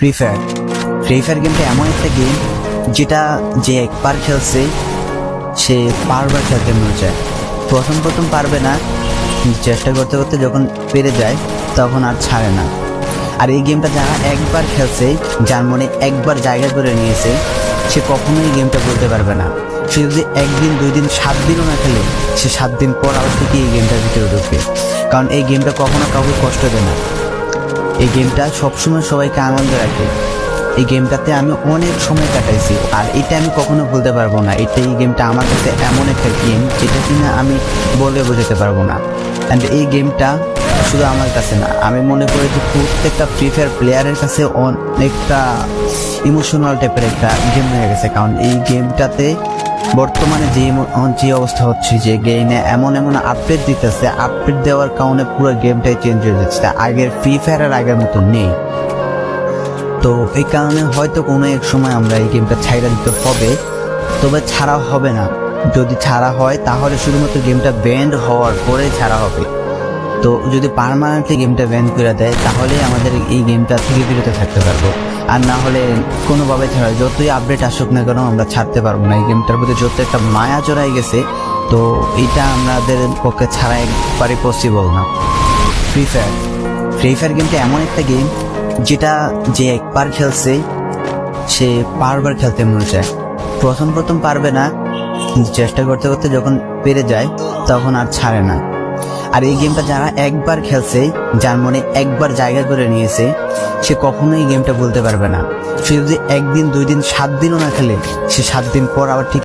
Free fire গেমটা এমন একটা গেম যেটা যে একবার খেলছে সে বারবার খেলতে মনে চায়। প্রথম পারবে না, চেষ্টা করতে করতে যখন পেরে যায় তখন আর ছাড়ে না। আর এই গেমটা যারা একবার খেলছে, যার মনে একবার জায়গা করে নিয়েছে, সে কখনোই এই গেমটা বলতে পারবে না। সে যদি একদিন 2 দিন 7 দিনও না খেলে, সে 7 দিন পর আবার থেকে এই গেমটার ভিতরে ঢুকবে। কারণ এই গেমটা কখনো কাউকে কষ্ট দেয় না। এই গেমটা সবসময় সবাইকে আনন্দ রাখে। এই গেমটাতে আমি অনেক সময় কাটাইছি, আর এটা আমি কখনো ভুলতে পারবো না। এই গেমটা আমার কাছে এমন একটা গেম যেটা কিনা আমি বলে বোঝাতে পারবো না। অ্যান্ড এই গেমটা শুধু আমার কাছে না, আমি মনে করি যে প্রত্যেকটা ফ্রি ফায়ার প্লেয়ারের কাছে অনেকটা ইমোশনাল টাইপের একটা গেম হয়ে গেছে। কারণ এই গেমটাতে বর্তমানে যে অবস্থা হচ্ছে, যে গেমে এমন আপডেট দিতেছে, আপডেট দেওয়ার কারণে পুরো গেমটাই চেঞ্জ হয়ে যাচ্ছে। আগের ফ্রি ফায়ার আগের মতো নেই। তো এই কারণে হয়তো কোনো এক সময় আমরা এই গেমটা ছাইড়া দিতে হবে, তবে ছাড়া হবে না। যদি ছাড়া হয় তাহলে শুধুমাত্র গেমটা ব্যান্ড হওয়ার পরে ছাড়া হবে। তো যদি পার্মানেন্টলি গেমটা ব্যান করে দেয় তাহলে আমাদের এই গেমটা থেকে বিরত থাকতে পারবো। আর না হলে কোনোভাবে ছাড়া, যতই আপডেট আসুক না কেন আমরা ছাড়তে পারবো না। এই গেমটার প্রতি যত একটা মায়া জড়াই গেছে, তো এটা আমাদের পক্ষে ছাড়া একবারই পসিবল না। ফ্রি ফায়ার গেমটা এমন একটা গেম যেটা যে একবার খেলছে সে বারবার খেলতে মনে চায়। প্রথম পারবে না, চেষ্টা করতে করতে যখন পেরে যায় তখন আর ছাড়ে না। আর এই গেমটা যারা একবার খেলছে, যার মনে একবার জায়গা করে নিয়েছে, সে কখনোই এই গেমটা বলতে পারবে না। সে যদি একদিন 2 দিন 7 দিনও না খেলে, সে 7 দিন পর আবার ঠিক